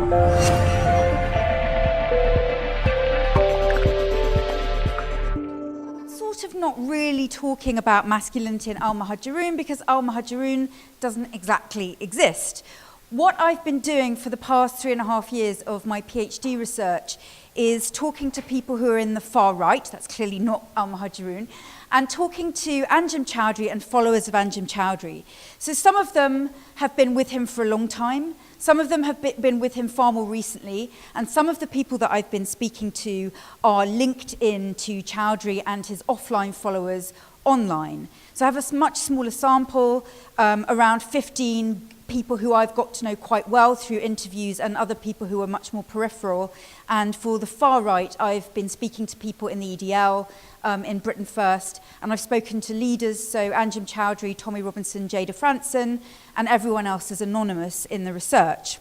Sort of not really talking about masculinity in Muhajiroun because Muhajiroun doesn't exactly exist. What I've been doing for the past 3.5 years of my PhD research is talking to people who are in the far right, that's clearly not Muhajiroun, and talking to Anjem Choudary and followers of Anjem Choudary. So some of them have been with him for a long time, some of them have been with him far more recently, and some of the people that I've been speaking to are linked in to Choudary and his offline followers online. So I have a much smaller sample, around 15 people who I've got to know quite well through interviews and other people who are much more peripheral. And for the far right, I've been speaking to people in the EDL, in Britain First, and I've spoken to leaders, so Anjem Choudary, Tommy Robinson, Jada Franson, and everyone else is anonymous in the research.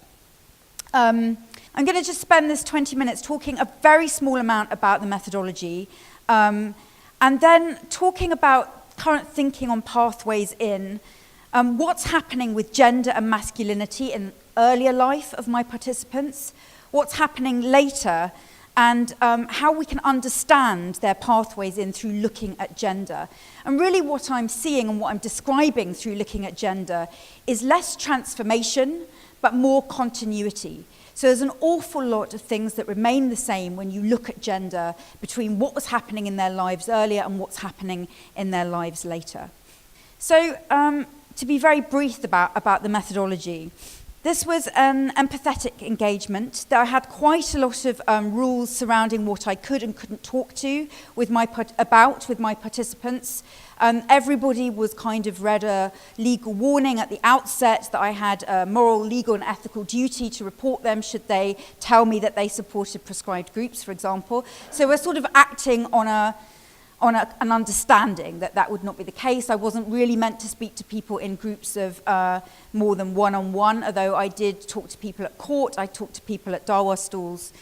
I'm going to just spend this 20 minutes talking a very small amount about the methodology, and then talking about current thinking on pathways in, what's happening with gender and masculinity in earlier life of my participants, what's happening later, and how we can understand their pathways in through looking at gender. And really what I'm seeing and what I'm describing through looking at gender is less transformation, but more continuity. So there's an awful lot of things that remain the same when you look at gender between what was happening in their lives earlier and what's happening in their lives later. So to be very brief about the methodology, this was an empathetic engagement. I had quite a lot of rules surrounding what I could and couldn't talk to with my participants. Everybody was kind of read a legal warning at the outset that I had a moral, legal and ethical duty to report them should they tell me that they supported prescribed groups, for example. So we're sort of acting on an understanding that that would not be the case. I wasn't really meant to speak to people in groups of more than one-on-one, although I did talk to people at court, I talked to people at Dawa stalls.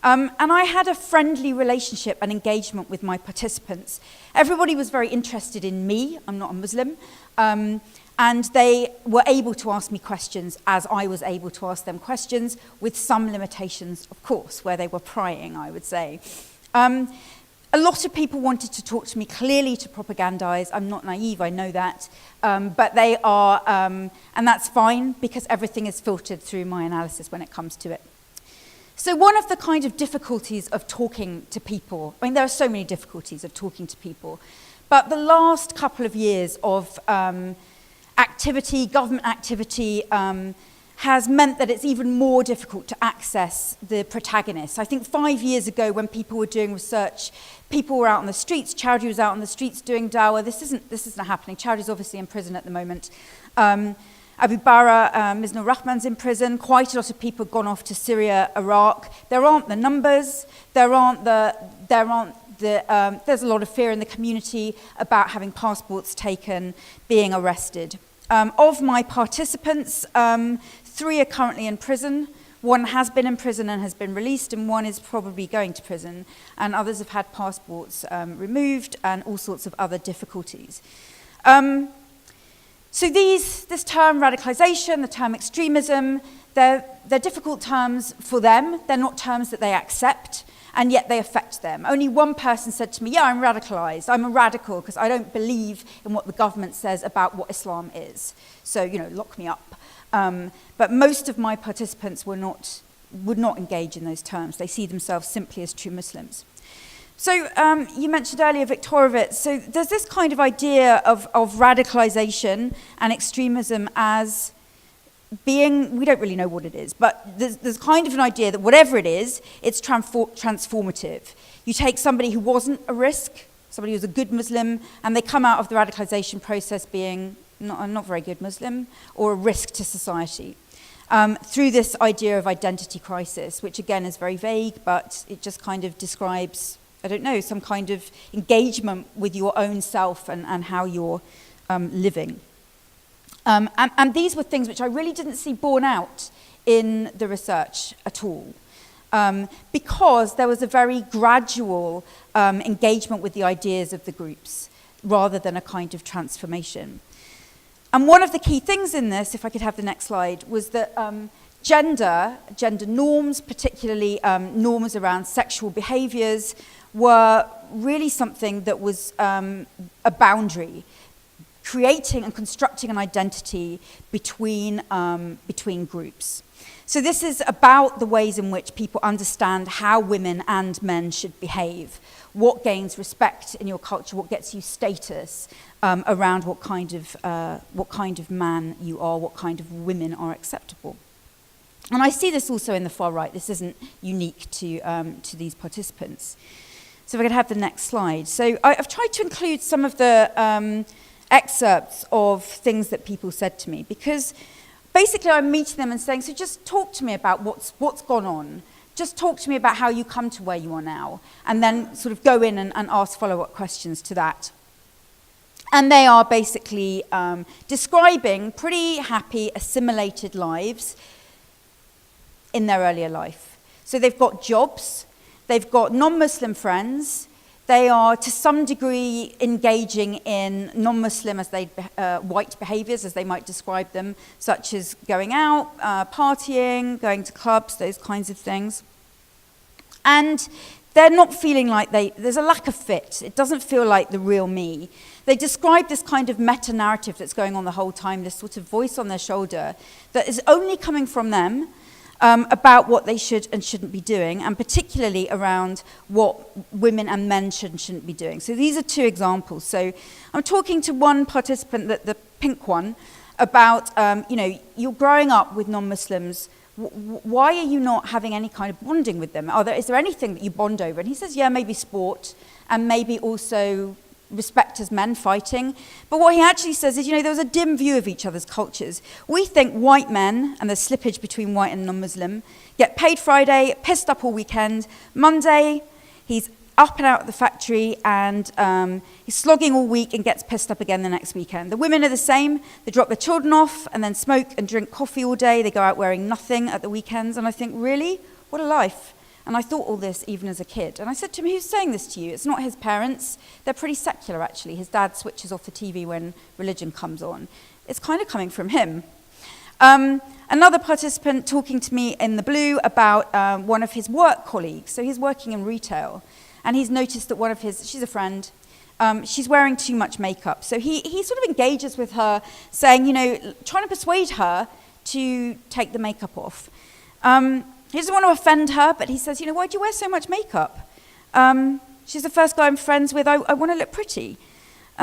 And I had a friendly relationship and engagement with my participants. Everybody was very interested in me, I'm not a Muslim, and they were able to ask me questions as I was able to ask them questions, with some limitations, of course, where they were prying, I would say. A lot of people wanted to talk to me, clearly to propagandize. I'm not naive, I know that. But they are, and that's fine, because everything is filtered through my analysis when it comes to it. So one of the kind of difficulties of talking to people, I mean, there are so many difficulties of talking to people, but the last couple of years of activity, government activity, has meant that it's even more difficult to access the protagonists. I think 5 years ago when people were doing research, people were out on the streets, Choudary was out on the streets doing dawah. This isn't happening. Chowdary's obviously in prison at the moment. Abu Bara, Miznur Rahman's in prison. Quite a lot of people have gone off to Syria, Iraq. There aren't the numbers. There's a lot of fear in the community about having passports taken, being arrested. Of my participants, 3 are currently in prison. 1 has been in prison and has been released, and 1 is probably going to prison, and others have had passports removed and all sorts of other difficulties. So this term radicalisation, the term extremism, they're difficult terms for them. They're not terms that they accept, and yet they affect them. Only one person said to me, yeah, I'm radicalised. I'm a radical because I don't believe in what the government says about what Islam is. So, you know, lock me up. But most of my participants would not engage in those terms. They see themselves simply as true Muslims. So you mentioned earlier Viktorovitz. So there's this kind of idea of radicalisation and extremism as being, we don't really know what it is, but there's kind of an idea that whatever it is, it's transformative. You take somebody who wasn't a risk, somebody who's a good Muslim, and they come out of the radicalisation process being a not very good Muslim or a risk to society. Through this idea of identity crisis, which again is very vague, but it just kind of describes, I don't know, some kind of engagement with your own self and how you're living. And these were things which I really didn't see borne out in the research at all, because there was a very gradual engagement with the ideas of the groups rather than a kind of transformation. And one of the key things in this, if I could have the next slide, was that gender norms, particularly norms around sexual behaviors, were really something that was a boundary, creating and constructing an identity between groups. So this is about the ways in which people understand how women and men should behave, what gains respect in your culture, what gets you status around what kind of man you are, what kind of women are acceptable. And I see this also in the far right. This isn't unique to these participants. So if I could have the next slide. So I've tried to include some of the excerpts of things that people said to me, because basically I'm meeting them and saying, so just talk to me about what's gone on. Just talk to me about how you come to where you are now, and then sort of go in and ask follow-up questions to that. And they are basically describing pretty happy, assimilated lives in their earlier life. So they've got jobs, they've got non-Muslim friends, they are to some degree engaging in non-Muslim white behaviors, as they might describe them, such as going out, partying, going to clubs, those kinds of things. And they're not feeling like there's a lack of fit. It doesn't feel like the real me. They describe this kind of meta-narrative that's going on the whole time, this sort of voice on their shoulder that is only coming from them, about what they should and shouldn't be doing, and particularly around what women and men should and shouldn't be doing. So these are two examples. So I'm talking to one participant, the pink one, about, you're growing up with non-Muslims. Why are you not having any kind of bonding with them? Is there anything that you bond over? And he says, yeah, maybe sport, and maybe also respect as men fighting. But what he actually says is, there was a dim view of each other's cultures. We think white men, and there's slippage between white and non-Muslim, get paid Friday, pissed up all weekend. Monday, he's up and out of the factory, and he's slogging all week and gets pissed up again the next weekend. The women are the same. They drop their children off and then smoke and drink coffee all day. They go out wearing nothing at the weekends. And I think, really? What a life. And I thought all this even as a kid. And I said to him, who's saying this to you? It's not his parents. They're pretty secular, actually. His dad switches off the TV when religion comes on. It's kind of coming from him. Another participant talking to me in the blue about one of his work colleagues. So he's working in retail. And he's noticed that she's a friend, she's wearing too much makeup. So he sort of engages with her, saying, trying to persuade her to take the makeup off. He doesn't want to offend her, but he says, why do you wear so much makeup? She's the first guy I'm friends with. I want to look pretty.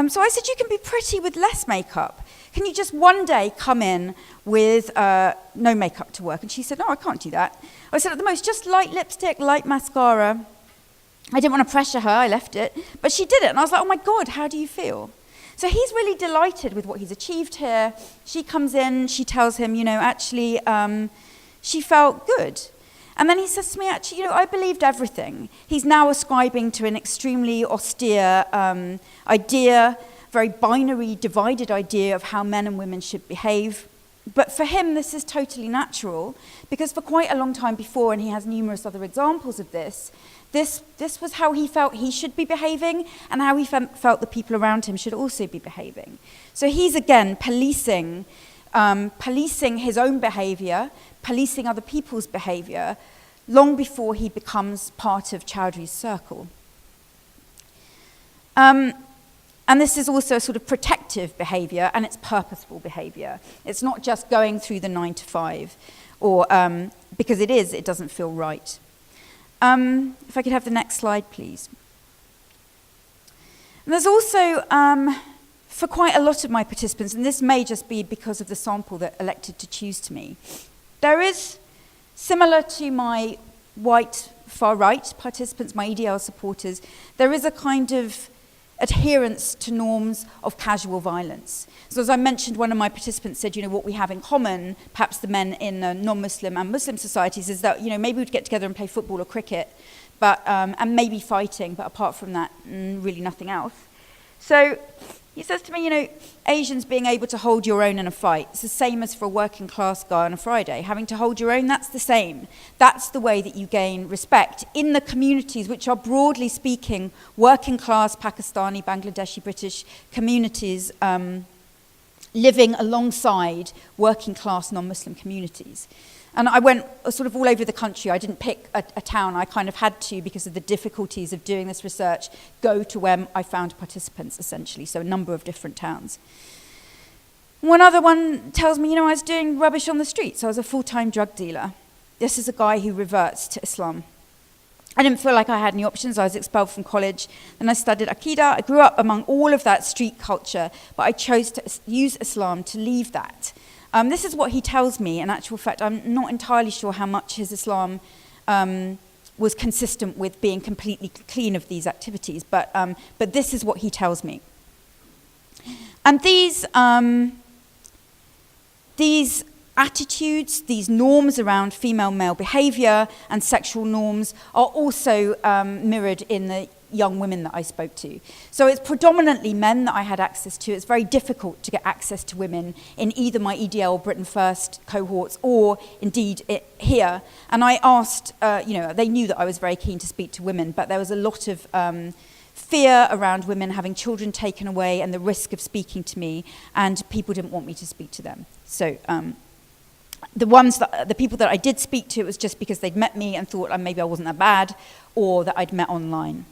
So I said, you can be pretty with less makeup. Can you just one day come in with no makeup to work? And she said, no, I can't do that. I said, at the most, just light lipstick, light mascara. I didn't want to pressure her, I left it. But she did it, and I was like, oh my God, how do you feel? So he's really delighted with what he's achieved here. She comes in, she tells him, actually, she felt good. And then he says to me, actually, I believed everything. He's now ascribing to an extremely austere idea, very binary, divided idea of how men and women should behave. But for him, this is totally natural, because for quite a long time before, and he has numerous other examples of this was how he felt he should be behaving, and how he felt the people around him should also be behaving. So he's, again, policing his own behavior, policing other people's behavior, long before he becomes part of Choudhary's circle. And this is also a sort of protective behavior, and it's purposeful behavior. It's not just going through the 9 to 5, or because it doesn't feel right. If I could have the next slide, please. And there's also, for quite a lot of my participants, and this may just be because of the sample that elected to choose to me, there is, similar to my white far-right participants, my EDL supporters, there is a kind of adherence to norms of casual violence. So as I mentioned, one of my participants said, what we have in common, perhaps the men in non-Muslim and Muslim societies, is that, maybe we'd get together and play football or cricket, but and maybe fighting, but apart from that, really nothing else. So he says to me, Asians being able to hold your own in a fight, it's the same as for a working class guy on a Friday. Having to hold your own, that's the same. That's the way that you gain respect in the communities which are, broadly speaking, working class Pakistani, Bangladeshi, British communities living alongside working class non-Muslim communities. And I went sort of all over the country. I didn't pick a town. I kind of had to, because of the difficulties of doing this research, go to where I found participants, essentially, so a number of different towns. One other one tells me, I was doing rubbish on the streets. I was a full-time drug dealer. This is a guy who reverts to Islam. I didn't feel like I had any options. I was expelled from college. Then I studied Aqidah. I grew up among all of that street culture, but I chose to use Islam to leave that. This is what he tells me. In actual fact, I'm not entirely sure how much his Islam was consistent with being completely clean of these activities, but this is what he tells me. And these attitudes, these norms around female-male behavior and sexual norms are also mirrored in the young women that I spoke to. So it's predominantly men that I had access to. It's very difficult to get access to women in either my EDL Britain First cohorts or indeed here. And I asked, they knew that I was very keen to speak to women, but there was a lot of fear around women having children taken away and the risk of speaking to me, and people didn't want me to speak to them. So the people that I did speak to, it was just because they'd met me and thought maybe I wasn't that bad, or that I'd met online.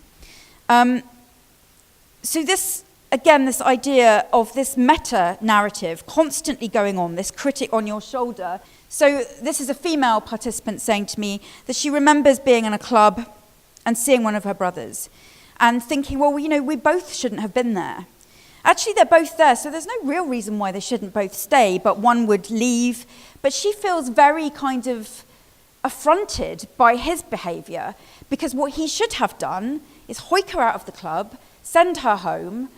So this idea of this meta-narrative constantly going on, this critic on your shoulder. So this is a female participant saying to me that she remembers being in a club and seeing one of her brothers and thinking, well, we both shouldn't have been there. Actually, they're both there, so there's no real reason why they shouldn't both stay, but one would leave. But she feels very kind of affronted by his behavior, because what he should have done is hoik her out of the club, send her home,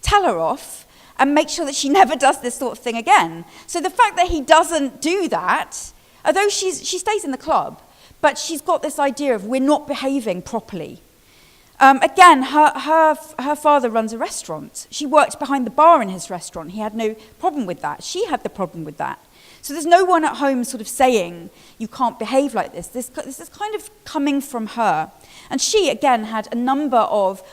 tell her off, and make sure that she never does this sort of thing again. So the fact that he doesn't do that, although she stays in the club, but she's got this idea of we're not behaving properly. Again, her father runs a restaurant. She worked behind the bar in his restaurant. He had no problem with that. She had the problem with that. So there's no one at home sort of saying, you can't behave like this. This is kind of coming from her. And she, again, had a number of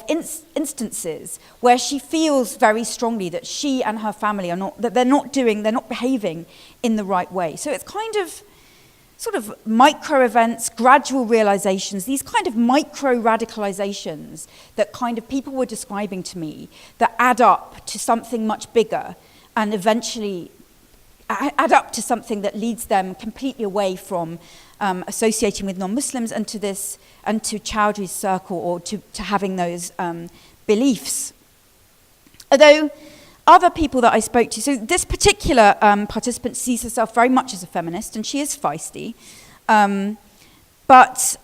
instances where she feels very strongly that she and her family they're not behaving in the right way. So it's kind of sort of micro events, gradual realizations, these kind of micro radicalizations that kind of people were describing to me that add up to something much bigger and eventually add up to something that leads them completely away from associating with non-Muslims and to Choudhary's circle, or to having those beliefs. Although other people that I spoke to, so this particular participant sees herself very much as a feminist, and she is feisty, but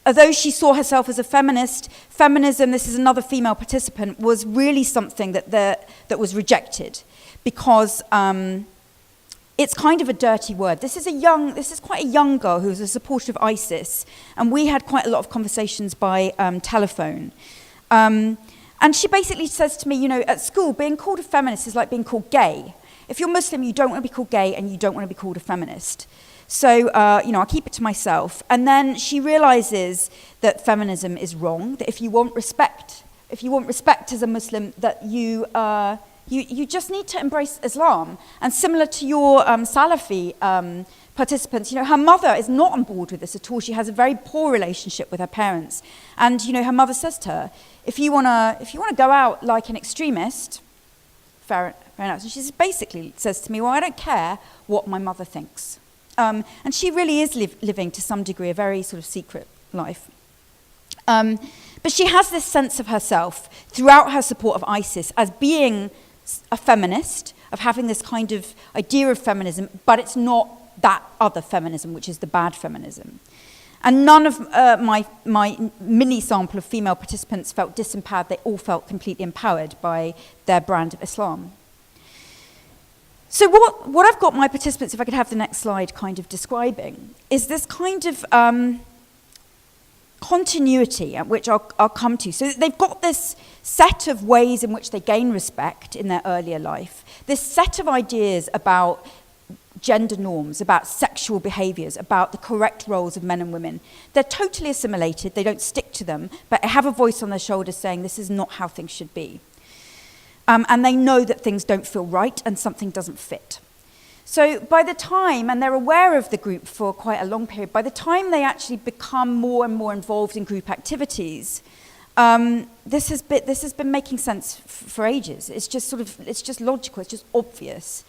although she saw herself as a feminist, feminism, this is another female participant, was really something that was rejected, because it's kind of a dirty word. This is quite a young girl who's a supporter of ISIS, and we had quite a lot of conversations by telephone. And she basically says to me, at school, being called a feminist is like being called gay. If you're Muslim, you don't want to be called gay, and you don't want to be called a feminist. So, I keep it to myself. And then she realizes that feminism is wrong, that if you want respect as a Muslim, that you just need to embrace Islam. And similar to your Salafi participants, her mother is not on board with this at all. She has a very poor relationship with her parents. And, her mother says to her, if you want to go out like an extremist, fair enough. And she basically says to me, well, I don't care what my mother thinks. And she really is living, to some degree, a very sort of secret life. But she has this sense of herself throughout her support of ISIS as being a feminist, of having this kind of idea of feminism, but it's not that other feminism, which is the bad feminism. And none of my mini sample of female participants felt disempowered. They all felt completely empowered by their brand of Islam. So what I've got my participants, if I could have the next slide, kind of describing, is this kind of continuity at which I'll come to. So they've got this set of ways in which they gain respect in their earlier life, this set of ideas about gender norms, about sexual behaviors, about the correct roles of men and women. They're totally assimilated, they don't stick to them, but have a voice on their shoulder saying this is not how things should be. And they know that things don't feel right and something doesn't fit. So by the time, and they're aware of the group for quite a long period, by the time they actually become more and more involved in group activities, this has been making sense for ages. It's just it's just logical, it's just obvious.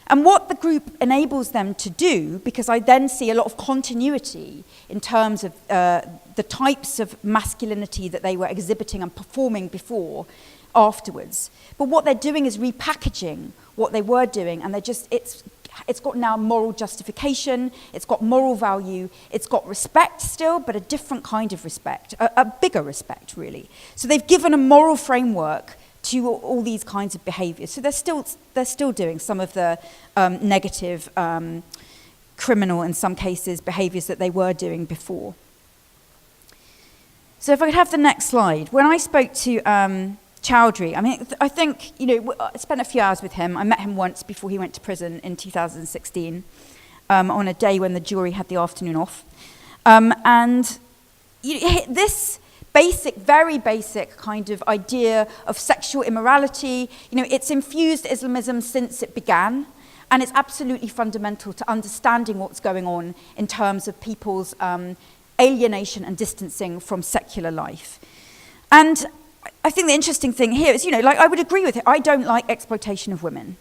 And what the group enables them to do, because I then see a lot of continuity in terms of the types of masculinity that they were exhibiting and performing before, afterwards. But what they're doing is repackaging what they were doing, and it's got now moral justification, it's got moral value, it's got respect still, but a different kind of respect, a bigger respect, really. So they've given a moral framework to all these kinds of behaviours. So they're still doing some of the negative, criminal, in some cases, behaviours that they were doing before. So if I could have the next slide. When I spoke to Choudary, I mean, I think, I spent a few hours with him. I met him once before he went to prison in 2016, on a day when the jury had the afternoon off. And this very basic kind of idea of sexual immorality, it's infused Islamism since it began, and it's absolutely fundamental to understanding what's going on in terms of people's alienation and distancing from secular life. And I think the interesting thing here is, I would agree with it. I don't like exploitation of women.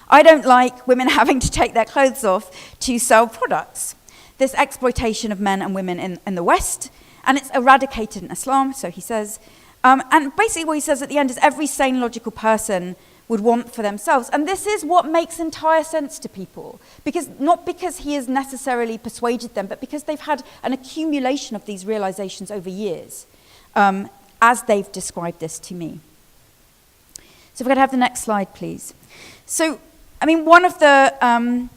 I don't like women having to take their clothes off to sell products. This exploitation of men and women in the West, and it's eradicated in Islam, so he says. And basically what he says at the end is every sane, logical person would want for themselves. And this is what makes entire sense to people. Not because he has necessarily persuaded them, but because they've had an accumulation of these realizations over years, as they've described this to me. So if we could have the next slide, please. So, I mean, one of the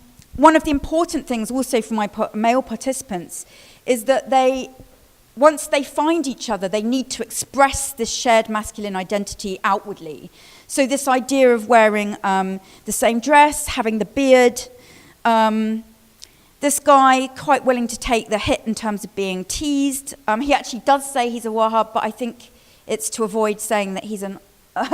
important things also for my male participants is that once they find each other, they need to express this shared masculine identity outwardly. So this idea of wearing the same dress, having the beard, this guy quite willing to take the hit in terms of being teased. He actually does say he's a Wahhab, but I think it's to avoid saying that he's a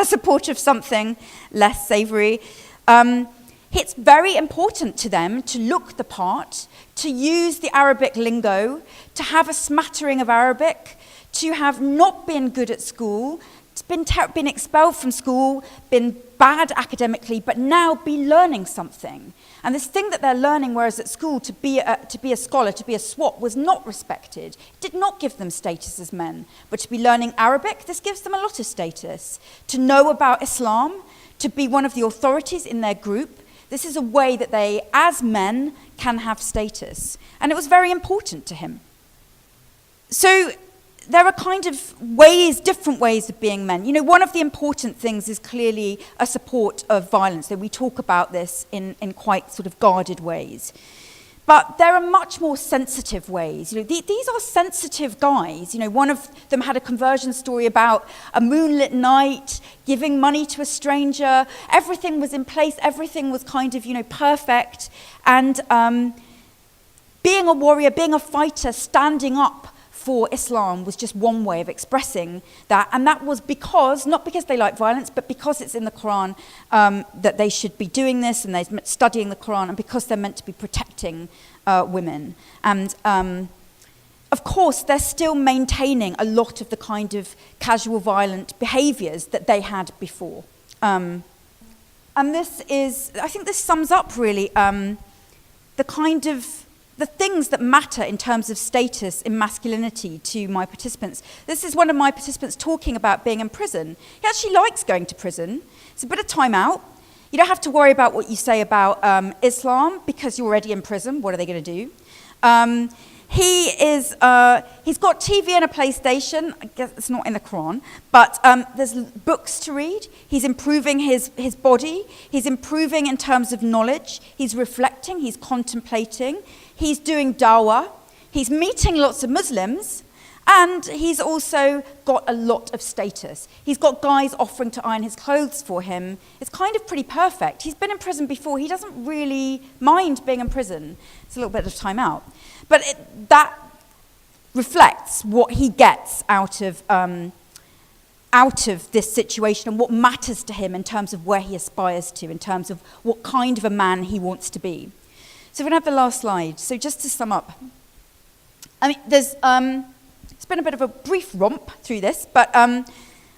supporter of something less savory. It's very important to them to look the part, to use the Arabic lingo, to have a smattering of Arabic, to have not been good at school, been expelled from school, been bad academically, but now be learning something. And this thing that they're learning, whereas at school to be a scholar, to be a swot, was not respected. It did not give them status as men. But to be learning Arabic, this gives them a lot of status. To know about Islam, to be one of the authorities in their group, this is a way that they, as men, can have status. And it was very important to him. So there are kind of different ways of being men. One of the important things is clearly a support of violence. So we talk about this in quite sort of guarded ways. But there are much more sensitive ways. These are sensitive guys. One of them had a conversion story about a moonlit night, giving money to a stranger. Everything was in place. Everything was kind of, perfect. And being a warrior, being a fighter, standing up for Islam was just one way of expressing that. And that was not because they like violence, but because it's in the Quran that they should be doing this, and they're studying the Quran, and because they're meant to be protecting women. And of course, they're still maintaining a lot of the kind of casual violent behaviors that they had before. And I think this sums up really the things that matter in terms of status in masculinity to my participants. This is one of my participants talking about being in prison. He actually likes going to prison. It's a bit of time out. You don't have to worry about what you say about Islam because you're already in prison. What are they going to do? He's got TV and a PlayStation. I guess it's not in the Quran, but there's books to read. He's improving his body. He's improving in terms of knowledge. He's reflecting. He's contemplating. He's doing dawah. He's meeting lots of Muslims. And he's also got a lot of status. He's got guys offering to iron his clothes for him. It's kind of pretty perfect. He's been in prison before. He doesn't really mind being in prison. It's a little bit of time out. But that reflects what he gets out of out of this situation and what matters to him in terms of where he aspires to, in terms of what kind of a man he wants to be. So we're going to have the last slide. So just to sum up, I mean, there's, it's been a bit of a brief romp through this, but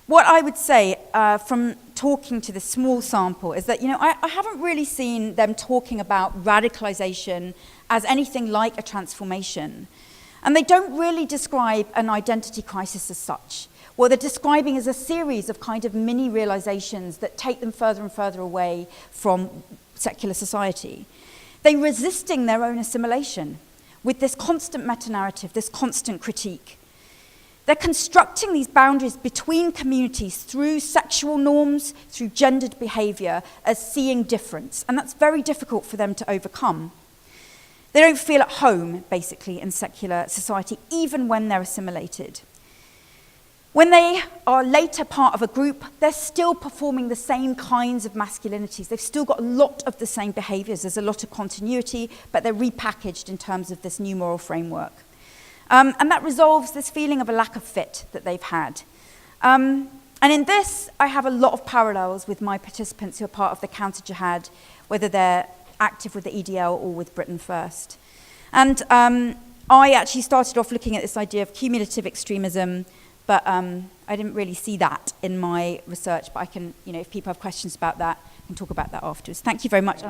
what I would say from talking to this small sample is that, you know, I haven't really seen them talking about radicalization as anything like a transformation. And they don't really describe an identity crisis as such. What they're describing is a series of kind of mini realizations that take them further and further away from secular society. They're resisting their own assimilation with this constant meta-narrative, this constant critique. They're constructing these boundaries between communities through sexual norms, through gendered behavior, as seeing difference. And that's very difficult for them to overcome. They don't feel at home, basically, in secular society, even when they're assimilated. When they are later part of a group, they're still performing the same kinds of masculinities. They've still got a lot of the same behaviors. There's a lot of continuity, but they're repackaged in terms of this new moral framework. And that resolves this feeling of a lack of fit that they've had. And in this, I have a lot of parallels with my participants who are part of the counter-jihad, whether they're active with the EDL or with Britain First. And I actually started off looking at this idea of cumulative extremism, but I didn't really see that in my research, but I can, you know, if people have questions about that, I can talk about that afterwards. Thank you very much.